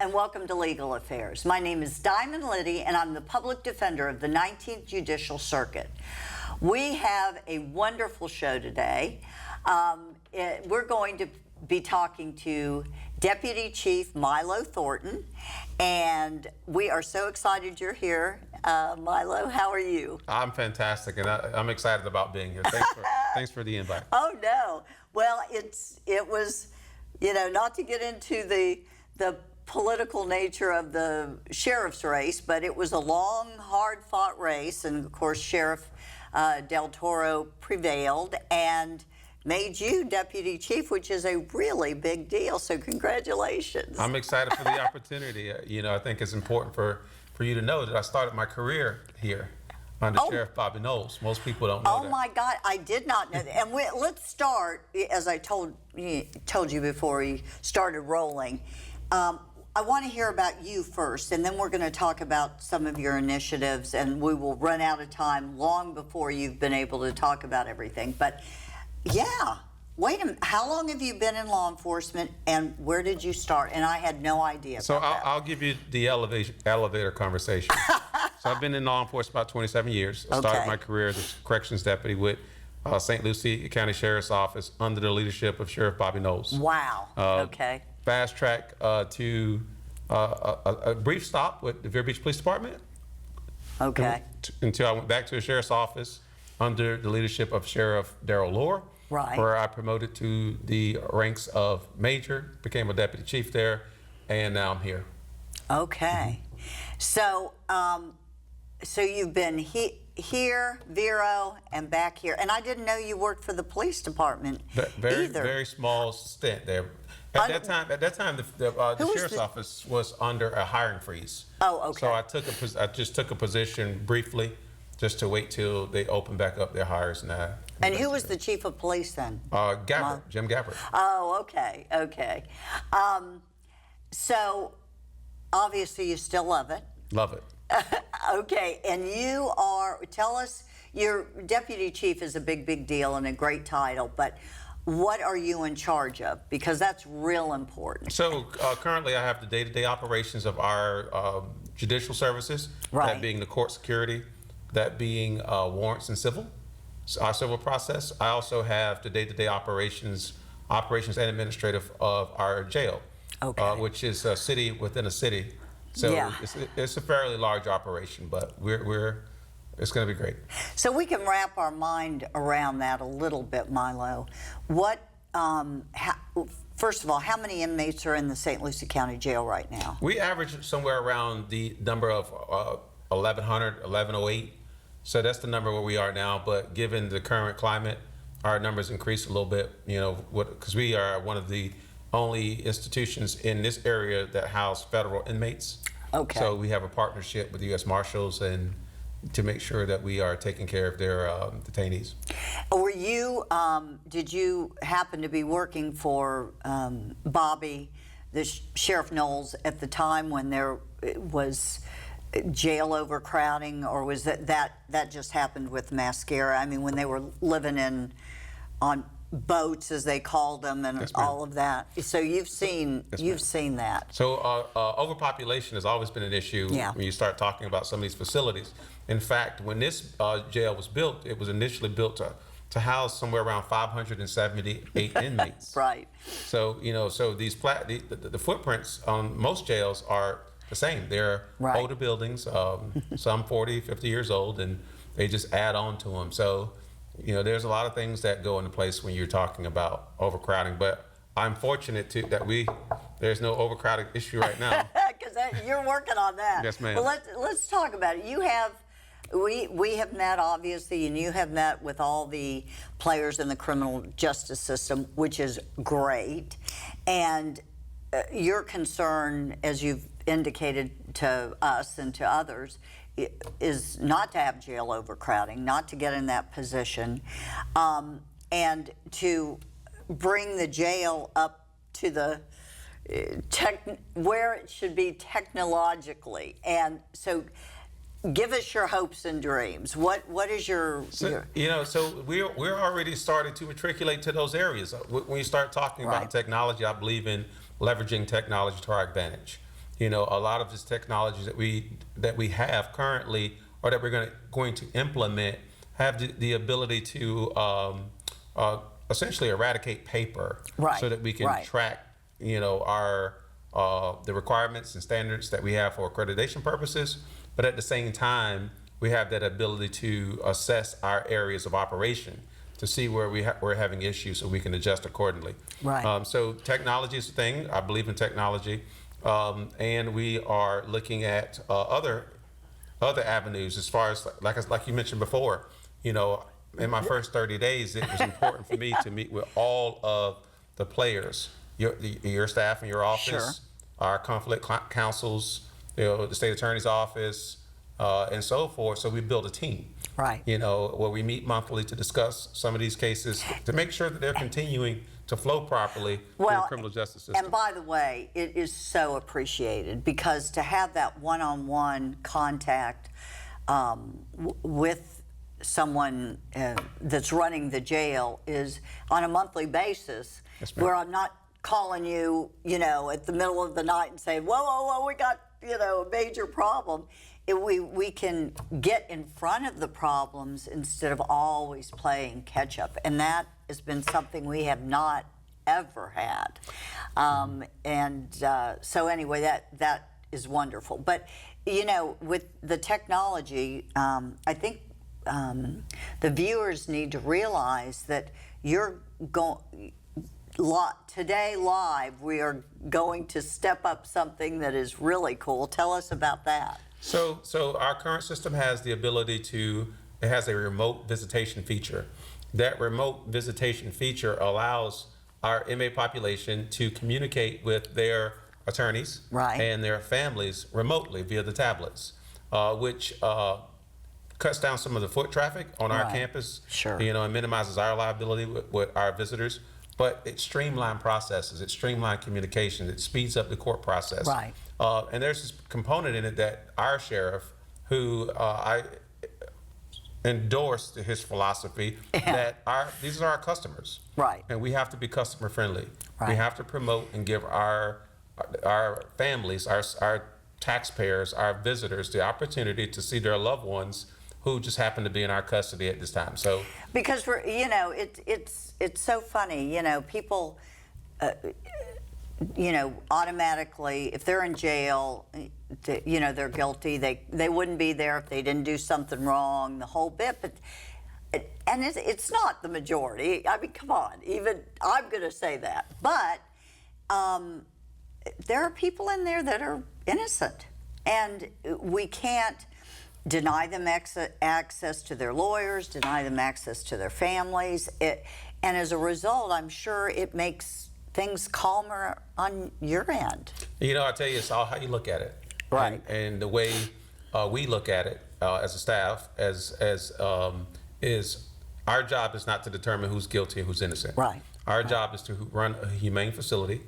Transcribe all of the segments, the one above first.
and welcome to Legal Affairs. My name is Diamond Liddy, and I'm the public defender of the 19th Judicial Circuit. We have a wonderful show today. We're going to be talking to Deputy Chief Milo Thorton, and we are so excited you're here. Milo, how are you? I'm fantastic, and I'm excited about being here. Thanks for the invite. Oh no, well it was, you know, not to get into the political nature of the sheriff's race, but it was a long, hard-fought race, and of course Sheriff Del Toro prevailed and made you deputy chief, which is a really big deal. So congratulations. I'm excited for the opportunity. You know, I think it's important for you to know that I started my career here under Sheriff Bobby Knowles. Most people don't know that. Oh my God, I did not know that. And let's start, as I told you before we started rolling. I want to hear about you first, and then we're going to talk about some of your initiatives, and we will run out of time long before you've been able to talk about everything. But yeah, wait a minute. How long have you been in law enforcement, and where did you start? And I had no idea. So I'll give you the elevator conversation. So I've been in law enforcement about 27 years. I started my career as a corrections deputy with St. Lucie County Sheriff's Office under the leadership of Sheriff Bobby Knowles. Wow. Okay. Fast track to a brief stop with the Vero Beach Police Department. Okay. Until I went back to the Sheriff's Office under the leadership of Sheriff Darrell Lohr. Right. Where I promoted to the ranks of major, became a deputy chief there, and now I'm here. Okay. So, so you've been here, Vero, and back here. And I didn't know you worked for the police department either. Very small stint there. At that time, the sheriff's office was under a hiring freeze. Oh, okay. So I just took a position briefly, just to wait till they open back up their hires. And who was the chief of police then? Jim Gabbard. Oh, okay, okay. So obviously you still love it. Love it. Okay, and you are, tell us, your deputy chief is a big deal and a great title, but what are you in charge of? Because that's real important. So currently I have the day-to-day operations of our judicial services, that being the court security, that being warrants and civil, our civil process. I also have the day-to-day operations and administrative of our jail, which is a city within a city. So it's a fairly large operation, but it's going to be great. So we can wrap our mind around that a little bit, Milo. What, first of all, how many inmates are in the St. Lucie County Jail right now? We average somewhere around the number of 1,100, 1,108. So that's the number where we are now. But given the current climate, our numbers increase a little bit, you know, because we are one of the only institutions in this area that house federal inmates. Okay. So we have a partnership with the U.S. Marshals and to make sure that we are taking care of their detainees. Were you, did you happen to be working for Bobby, the Sheriff Knowles, at the time when there was jail overcrowding, or was that just happened with Mascara? I mean, when they were living on boats, as they called them, and all of that. So you've seen that. So overpopulation has always been an issue when you start talking about some of these facilities. In fact, when this jail was built, it was initially built to house somewhere around 578 inmates. Right. So you know, so these the footprints on most jails are the same. They're older buildings, some 40, 50 years old, and they just add on to them. So you know, there's a lot of things that go into place when you're talking about overcrowding, but I'm fortunate that there's no overcrowding issue right now. Because you're working on that. Yes, ma'am. Well, let's talk about it. We have met, obviously, and you have met with all the players in the criminal justice system, which is great. And your concern, as you've indicated to us and to others, is not to have jail overcrowding, not to get in that position, and to bring the jail up to the where it should be technologically. And so give us your hopes and dreams. What is your... You know, so we're already starting to matriculate to those areas. When you start talking about technology, I believe in leveraging technology to our advantage. You know, a lot of this technology that we have currently, or that we're going to implement, have the ability to essentially eradicate paper, Right, so that we can right. track, you know, our the requirements and standards that we have for accreditation purposes. But at the same time, we have that ability to assess our areas of operation to see where we're having issues, so we can adjust accordingly. Right. So technology is a thing. I believe in technology, and we are looking at other avenues as far as like you mentioned before. You know, in my first 30 days, it was important for me to meet with all of the players, your staff in your office, Sure. our conflict counsels, you know, the state attorney's office, and so forth. So we build a team. Right. You know, where we meet monthly to discuss some of these cases to make sure that they're continuing to flow properly through the criminal justice system. And by the way, it is so appreciated, because to have that one-on-one contact with someone that's running the jail is on a monthly basis, Yes, ma'am. where I'm not calling you, you know, at the middle of the night and saying, whoa, whoa, whoa, we got, you know, a major problem. We can get in front of the problems instead of always playing catch up. And that has been something we have not ever had. So anyway, that is wonderful. But, you know, with the technology, I think the viewers need to realize that you're going... Today live, we are going to step up something that is really cool. Tell us about that. So our current system has the ability it has a remote visitation feature. That remote visitation feature allows our inmate population to communicate with their attorneys, Right. and their families remotely via the tablets, which cuts down some of the foot traffic on our Right. campus, Sure. you know, and minimizes our liability with our visitors. But it streamlined processes, it streamlined communication, it speeds up the court process. Right. And there's this component in it that our sheriff, who I endorsed his philosophy, that these are our customers. Right. And we have to be customer friendly. We Right. have to promote and give our families, our taxpayers, our visitors the opportunity to see their loved ones who just happen to be in our custody at this time. So Because you know, it's so funny, you know, people, you know, automatically, if they're in jail, you know, they're guilty. They wouldn't be there if they didn't do something wrong, the whole bit. But it's not the majority. I mean, come on. Even I'm going to say that. But there are people in there that are innocent, and we can't deny them access to their lawyers, deny them access to their families. And as a result, I'm sure it makes things calmer on your end. You know, I tell you, it's all how you look at it. Right. And the way we look at it as a staff, is our job is not to determine who's guilty and who's innocent. Right. Our job is to run a humane facility,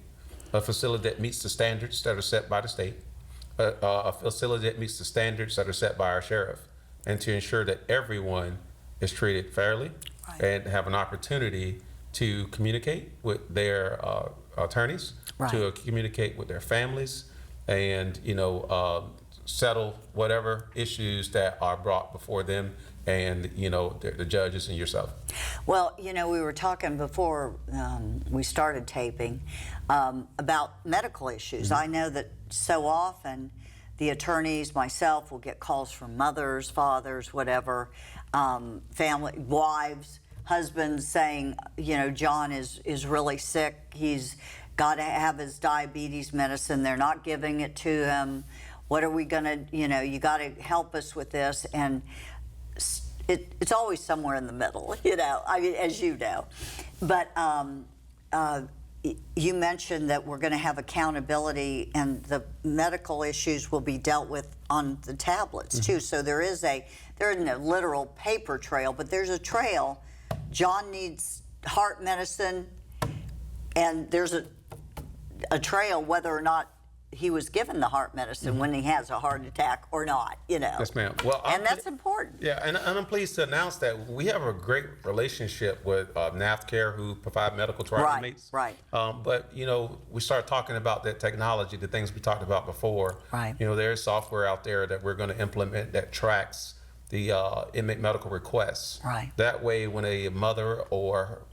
a facility that meets the standards that are set by the state, a facility that meets the standards that are set by our sheriff, and to ensure that everyone is treated fairly, Right. and have an opportunity to communicate with their attorneys, Right. to communicate with their families, and, you know, settle whatever issues that are brought before them, and, you know, the judges and yourself. Well, you know, we were talking before we started taping about medical issues. I know that so often the attorneys, myself, will get calls from mothers, fathers, whatever, family, wives, husbands saying, you know, John is really sick. He's got to have his diabetes medicine. They're not giving it to him. What are we going to, you know, you got to help us with this. And it's always somewhere in the middle, you know, I mean, as you know. But you mentioned that we're going to have accountability, and the medical issues will be dealt with on the tablets too. So there isn't a literal paper trail, but there's a trail. John needs heart medicine, and there's a trail whether or not he was given the heart medicine when he has a heart attack or not, Yes, ma'am. Well, and that's important. Yeah, and I'm pleased to announce that we have a great relationship with NAFCare, who provide medical to our inmates. Right. But we start talking about that technology, the things we talked about before. Right. There's software out there that we're going to implement that tracks the inmate medical requests. Right. That way, when a mother or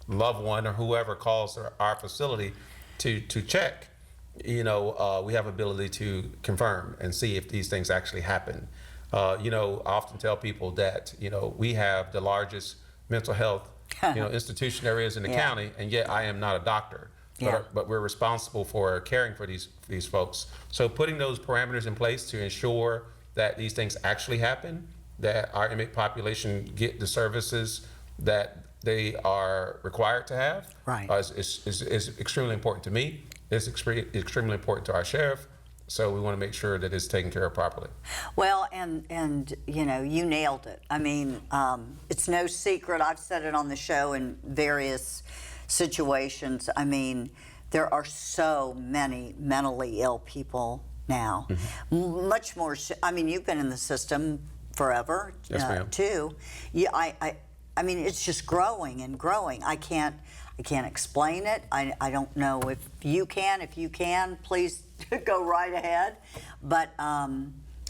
loved one or whoever calls our facility to check, we have ability to confirm and see if these things actually happen. I often tell people that we have the largest mental health institution there is in the county, and yet I am not a doctor. But we're responsible for caring for these folks. So putting those parameters in place to ensure that these things actually happen, that our inmate population get the services that they are required to have, right. is extremely important to me. It's extremely important to our sheriff. So we want to make sure that it's taken care of properly. Well, and you nailed it. I mean, it's no secret. I've said it on the show in various situations. I mean, there are so many mentally ill people now. Mm-hmm. Much more. I mean, you've been in the system forever, yes, ma'am. Too. Yeah, I mean, it's just growing and growing. I can't explain it. I don't know if you can. If you can, please go right ahead. But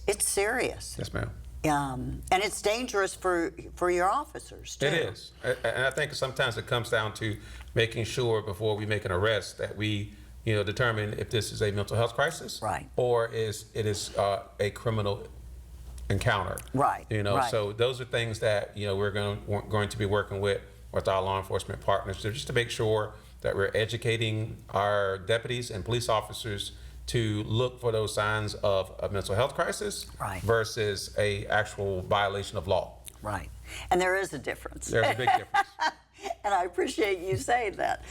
it's serious. Yes, ma'am. And it's dangerous for your officers too. It is, and I think sometimes it comes down to making sure before we make an arrest that we determine if this is a mental health crisis, right, or it is a criminal encounter, right. Right. So those are things that we're going to be working with our law enforcement partners just to make sure that we're educating our deputies and police officers to look for those signs of a mental health crisis, right, versus a actual violation of law. Right, and there is a difference. There's a big difference. And I appreciate you saying that.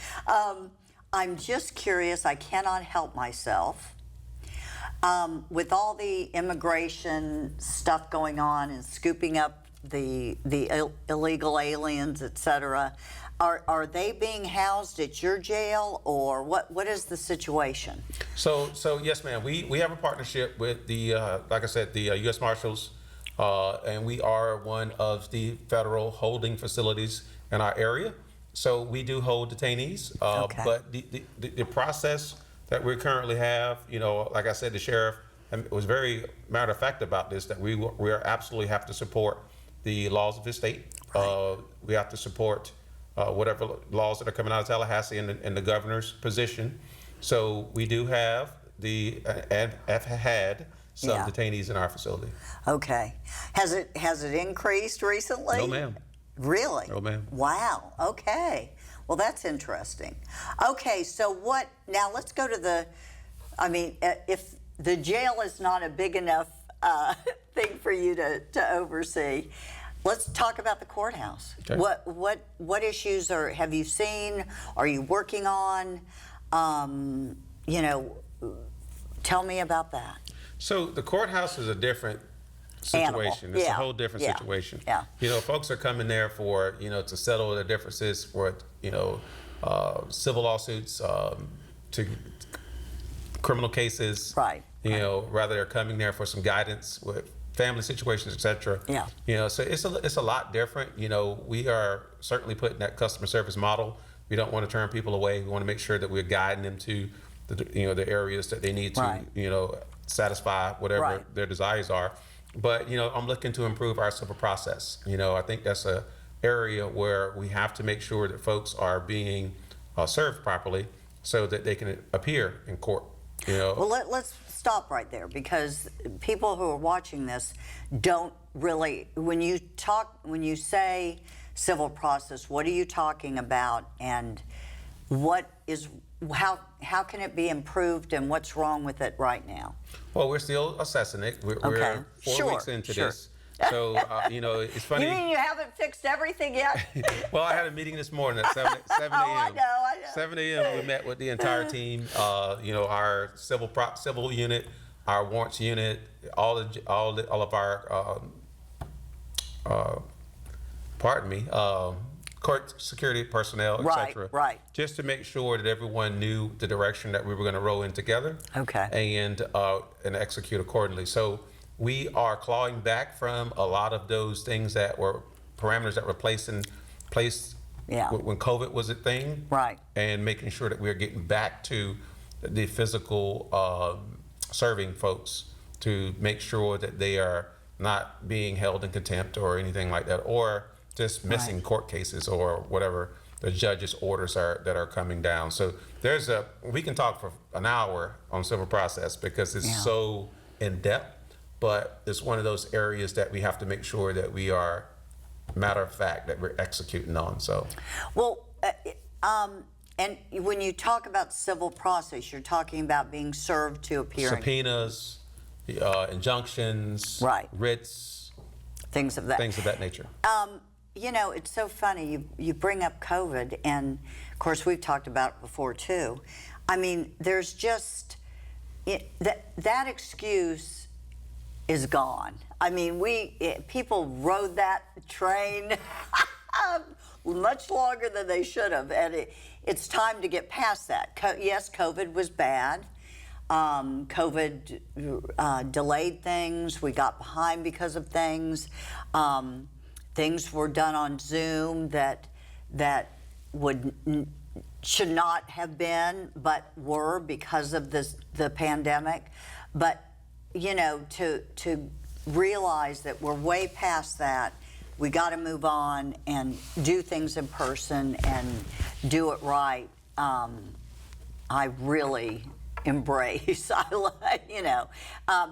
I'm just curious, I cannot help myself. With all the immigration stuff going on and scooping up the illegal aliens, et cetera, are they being housed at your jail, or what is the situation? So yes, ma'am. We have a partnership with the, like I said, the U.S. Marshals, and we are one of the federal holding facilities in our area. So we do hold detainees, okay. But the process that we currently have, like I said, the sheriff was very matter of fact about this, that we absolutely have to support the laws of his state. Right. We have to support whatever laws that are coming out of Tallahassee in the governor's position. So we do have and have had some detainees in our facility. Okay. Has it increased recently? No, ma'am. Really? No, ma'am. Wow. Okay. Well, that's interesting. Okay, so now let's go to if the jail is not a big enough thing for you to oversee, let's talk about the courthouse. Okay. What issues have you seen? Are you working on? Tell me about that. So the courthouse is a different situation. Animal. It's a whole different situation. Yeah. Folks are coming there for, to settle their differences, for, civil lawsuits, to criminal cases. Right. Rather they're coming there for some guidance with family situations, et cetera. Yeah. So it's a lot different. We are certainly putting that customer service model. We don't want to turn people away. We want to make sure that we're guiding them to the areas that they need to, right. Satisfy whatever right. their desires are. But, I'm looking to improve our civil process. I think that's an area where we have to make sure that folks are being served properly so that they can appear in court. Well, let's stop right there, because people who are watching this don't really, when you say civil process, what are you talking about, and how can it be improved, and what's wrong with it right now? Well, we're still assessing it. We're 4 weeks into this. So, it's funny. You mean you haven't fixed everything yet? Well, I had a meeting this morning at 7 a.m. Oh, I know. 7 a.m. we met with the entire team, our civil unit, our warrants unit, all of our, court security personnel, Right, etc. right. Just to make sure that everyone knew the direction that we were going to roll in together. Okay. And execute accordingly. So we are clawing back from a lot of those things that were parameters that were placed in place Yeah. when COVID was a thing. Right. And making sure that we're getting back to the physical serving folks to make sure that they are not being held in contempt or anything like that, or just missing Right. court cases or whatever the judge's orders are that are coming down. So we can talk for an hour on civil process because it's Yeah. so in depth, but it's one of those areas that we have to make sure that we are matter of fact that we're executing on. So Well, and when you talk about civil process, you're talking about being served to appear in subpoenas, injunctions, Right. writs, things of that. things of that nature. You know, it's so funny. You bring up COVID, and of course we've talked about it before too. I mean, there's just that excuse is gone. I mean, people rode that train much longer than they should have, and it's time to get past that. Yes, COVID was bad. COVID delayed things. We got behind because of things. Things were done on Zoom that should not have been, but were because of the pandemic. But you know, to realize that we're way past that, we got to move on and do things in person and do it right. I really embrace, you know,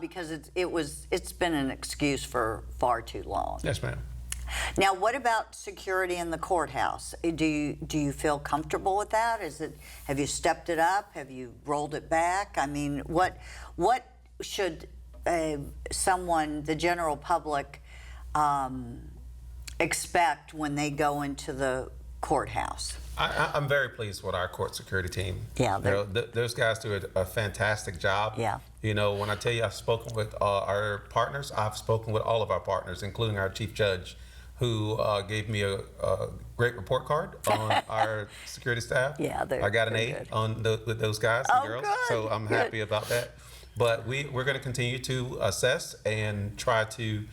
because it's been an excuse for far too long. Yes, ma'am. Now, what about security in the courthouse? Do you feel comfortable with that? Have you stepped it up? Have you rolled it back? I mean, what should the general public, expect when they go into the courthouse? I'm very pleased with our court security team. Yeah, those guys do a fantastic job. Yeah. You know, when I tell you I've spoken with our partners, I've spoken with all of our partners, including our chief judge, who gave me a great report card on our security staff. Yeah, I got an A good. with those guys Oh, and girls, good, so I'm good. happy about that. But we're going to continue to assess and try to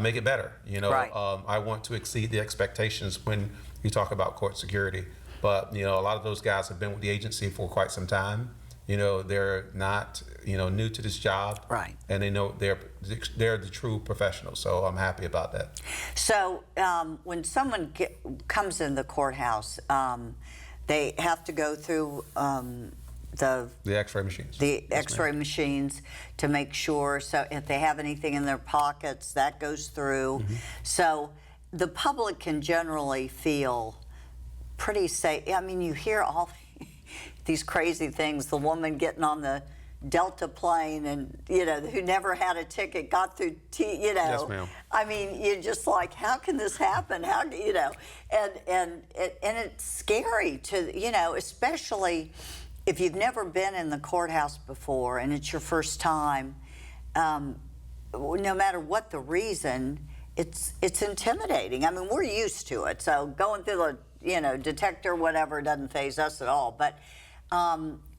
make it better. You know, Right. I want to exceed the expectations when you talk about court security. But you know, a lot of those guys have been with the agency for quite some time. You know, they're not new to this job, Right. And they know they're the true professionals. So I'm happy about that. So when someone comes in the courthouse, they have to go through the X-ray machines. the Yes, X-ray machines to make sure. So if they have anything in their pockets, that goes through. Mm-hmm. So the public can generally feel pretty safe. I mean, you hear all these crazy things. The woman getting on the Delta plane and, who never had a ticket, got through, Yes, ma'am. I mean, you're just like, how can this happen? How, and it's scary to, especially if you've never been in the courthouse before and it's your first time, no matter what the reason, it's intimidating. I mean, we're used to it. So going through the, detector, whatever, doesn't faze us at all. But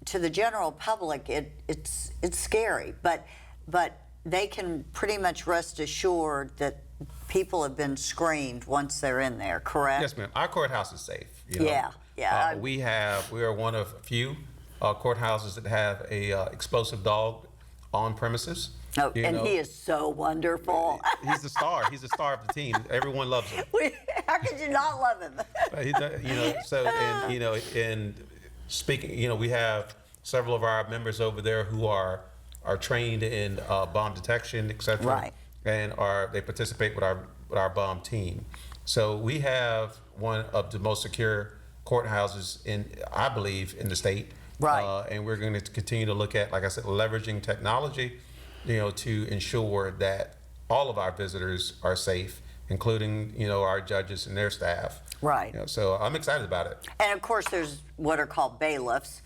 to the general public, it's scary. But they can pretty much rest assured that people have been screened once they're in there, correct? Yes, ma'am. Our courthouse is safe. Yeah. We are one of a few courthouses that have a explosive dog on premises. Oh, and he is so wonderful. He's the star. He's the star of the team. Everyone loves him. How could you not love him? And speaking, we have several of our members over there who are trained in bomb detection, etc. Right. And they participate with our bomb team. So we have one of the most secure courthouses I believe, in the state. Right. And we're going to continue to look at, like I said, leveraging technology, to ensure that all of our visitors are safe, including, our judges and their staff. Right. So I'm excited about it. And of course, there's what are called bailiffs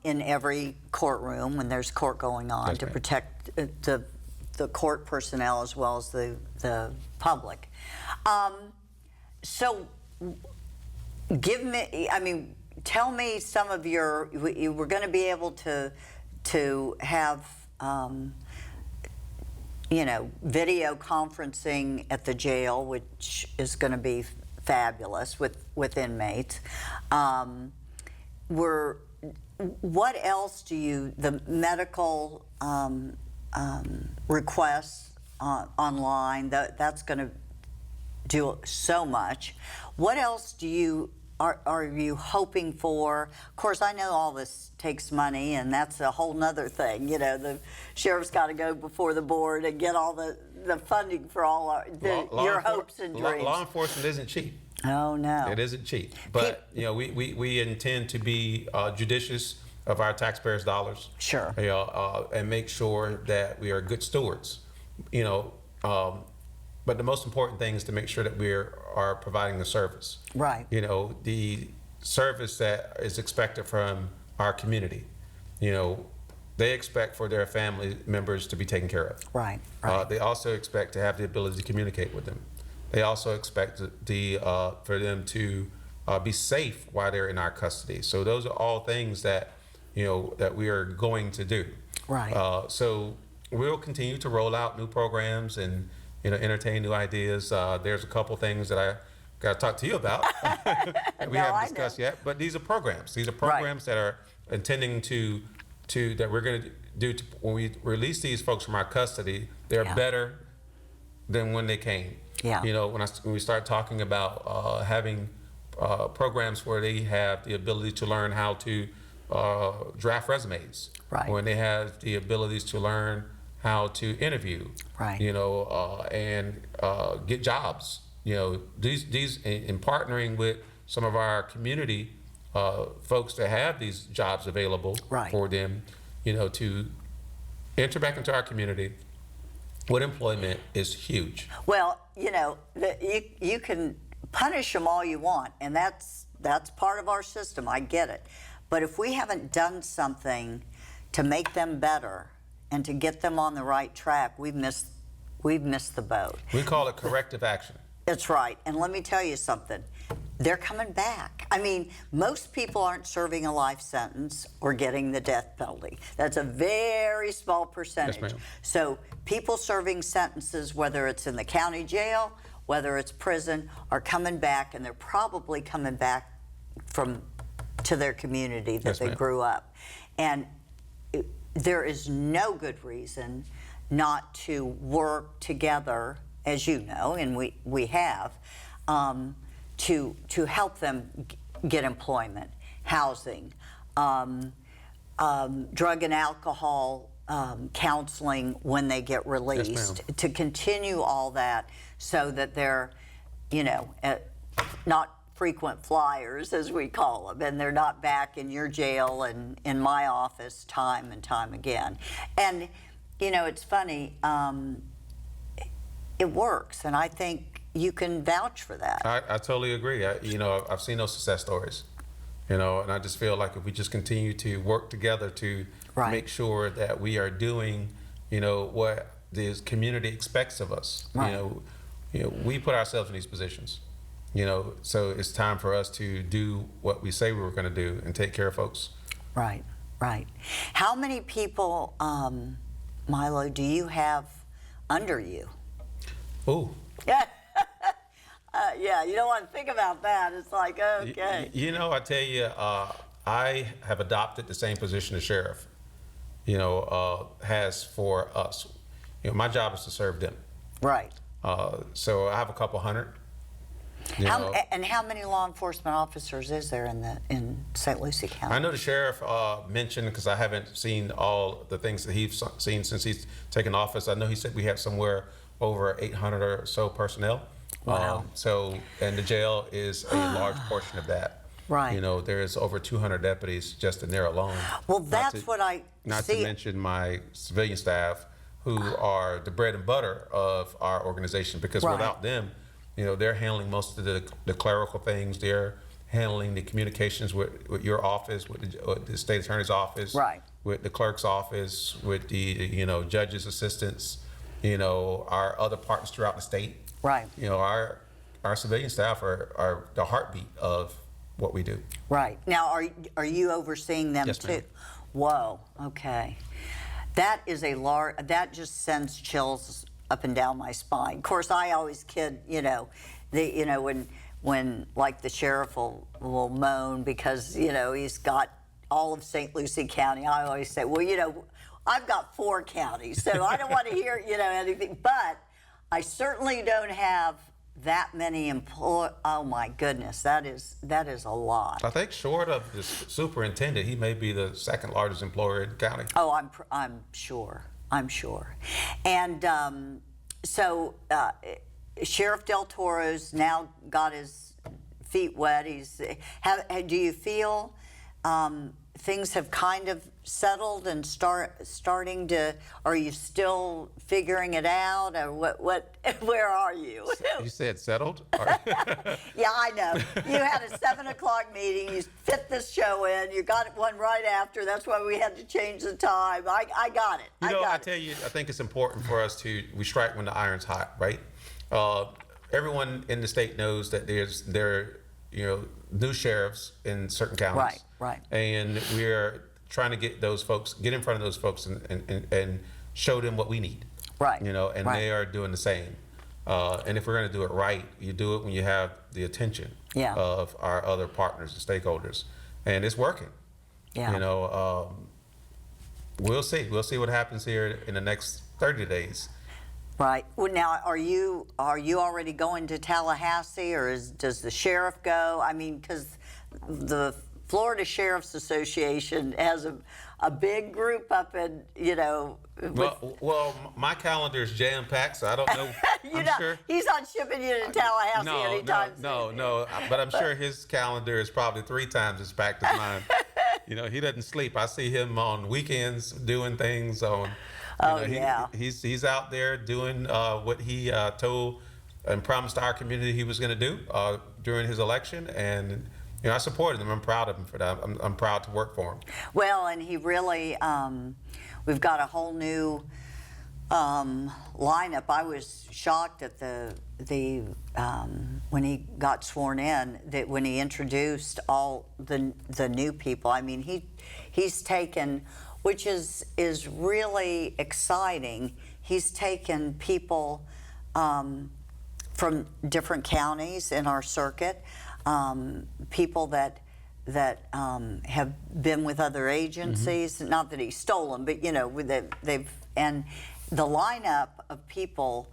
in every courtroom when there's court going on, Yes, to ma'am. protect the court personnel as well as the public. So give me, I mean, tell me some of your, we're going to be able to have, you know, video conferencing at the jail, which is going to be fabulous with inmates. What else do you, the medical requests online, that's going to do so much. What else do you are you hoping for? Of course, I know all this takes money, and that's a whole nother thing. You know, the sheriff's got to go before the board and get all the funding for all your hopes and dreams. Law enforcement isn't cheap. Oh no, it isn't cheap. But you know, we intend to be judicious of our taxpayers' dollars. Sure. You know, and make sure that we are good stewards. You know. But the most important thing is to make sure that we are providing the service. Right. You know, the service that is expected from our community. You know, they expect for their family members to be taken care of. Right. They also expect to have the ability to communicate with them. They also expect for them to be safe while they're in our custody. So those are all things that, you know, that we are going to do. Right. So we'll continue to roll out new programs and, you know, entertain new ideas. There's a couple things that I got to talk to you about that we haven't discussed yet. But these are programs. These are programs that are intending to that we're going to do when we release these folks from our custody. They're better than when they came. Yeah. You know, when we start talking about having programs where they have the ability to learn how to draft resumes. Right. When they have the abilities to learn how to interview, right? You know, and get jobs. You know, these in partnering with some of our community folks that have these jobs available for them. You know, to enter back into our community with employment is huge. Well, you know, you can punish them all you want, and that's part of our system. I get it, but if we haven't done something to make them better and to get them on the right track, we've missed the boat. We call it corrective action. That's right. And let me tell you something. They're coming back. I mean, most people aren't serving a life sentence or getting the death penalty. That's a very small percentage. Yes, ma'am. So people serving sentences, whether it's in the county jail, whether it's prison, are coming back, and they're probably coming back to their community that they grew up. And there is no good reason not to work together, as you know, and we have, to help them get employment, housing, drug and alcohol counseling when they get released, to continue all that so that they're, you know, not frequent flyers, as we call them, and they're not back in your jail and in my office time and time again. And, you know, it's funny, it works, and I think you can vouch for that. I totally agree. You know, I've seen those success stories, you know, and I just feel like if we just continue to work together to make sure that we are doing, you know, what this community expects of us. You know, we put ourselves in these positions. You know, so it's time for us to do what we say we were going to do and take care of folks. Right. How many people, Milo, do you have under you? Ooh. Yeah, you don't want to think about that. It's like, okay. You know, I tell you, I have adopted the same position the sheriff, you know, has for us. You know, my job is to serve them. Right. So I have a couple hundred. And how many law enforcement officers is there in St. Lucie County? I know the sheriff mentioned, because I haven't seen all the things that he's seen since he's taken office. I know he said we have somewhere over 800 or so personnel. Wow. And the jail is a large portion of that. Right. You know, there is over 200 deputies just in there alone. Well, that's what I Not see. to mention my civilian staff, who are the bread and butter of our organization, because without them, you know, they're handling most of the clerical things. They're handling the communications with your office, with the state attorney's office, with the clerk's office, with the, you know, judges' assistants, you know, our other partners throughout the state. Right. You know, our civilian staff are the heartbeat of what we do. Right. Now, are you overseeing them Yes, too? ma'am. Whoa. Okay. That is a large. That just sends chills up and down my spine. Of course, I always kid. When like the sheriff will moan because he's got all of St. Lucie County. I always say, well, I've got 4 counties, so I don't want to hear anything. But I certainly don't have that many employees. Oh my goodness, that is a lot. I think short of the superintendent, he may be the second largest employer in the county. Oh, I'm sure. And so Sheriff Del Toro's now got his feet wet. Do you feel things have kind of settled and starting to? Are you still figuring it out, or what? Where are you? You said settled? Yeah, I know. You had a 7 o'clock meeting. You fit this show in. You got one right after. That's why we had to change the time. I got it. I tell you, I think it's important for us we strike when the iron's hot, right? Everyone in the state knows that there are new sheriffs in certain counties. Right. And we're trying to get in front of those folks and show them what we need. Right. And they are doing the same. And if we're going to do it right, you do it when you have the attention of our other partners and stakeholders. And it's working. Yeah. We'll see. We'll see what happens here in the next 30 days. Right. Well, now, are you already going to Tallahassee, or does the sheriff go? I mean, because the Florida Sheriff's Association has a big group up in, Well, my calendar is jam-packed, so I don't know. Sure. He's not shipping you to Tallahassee anytime soon. No. But I'm sure his calendar is probably 3 times as packed as mine. He doesn't sleep. I see him on weekends doing things on. He's out there doing what he told and promised our community he was going to do during his election, and I supported him. I'm proud of him for that. I'm proud to work for him. Well, and he really, we've got a whole new lineup. I was shocked at the when he got sworn in, that when he introduced all the new people. I mean, he's taken, which is really exciting. He's taken people from different counties in our circuit, people that have been with other agencies. Mm-hmm. Not that he stole them, but they've and the lineup of people.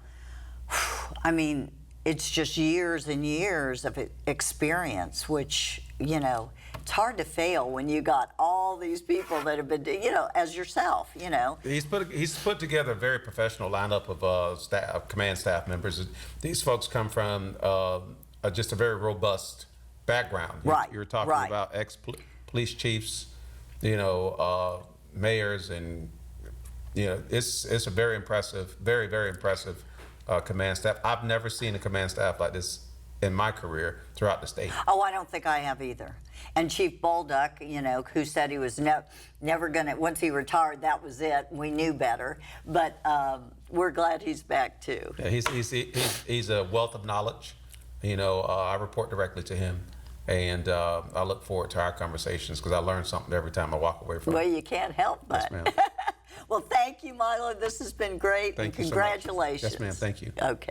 I mean, it's just years and years of experience, which it's hard to fail when you got all these people that have been, as yourself, He's put together a very professional lineup of command staff members. These folks come from just a very robust background. Right. You were talking about ex-police chiefs, mayors, and it's a very impressive, very, very impressive command staff. I've never seen a command staff like this in my career throughout the state. Oh, I don't think I have either. And Chief Bolduc, who said he was never going to, once he retired, that was it. We knew better. But we're glad he's back, too. Yeah, he's a wealth of knowledge. I report directly to him. And I look forward to our conversations because I learn something every time I walk away from it. Well, you can't help but. Yes, ma'am. Well, thank you, Milo. This has been great. Thank you Congratulations. so much. Yes, ma'am. Thank you. Okay.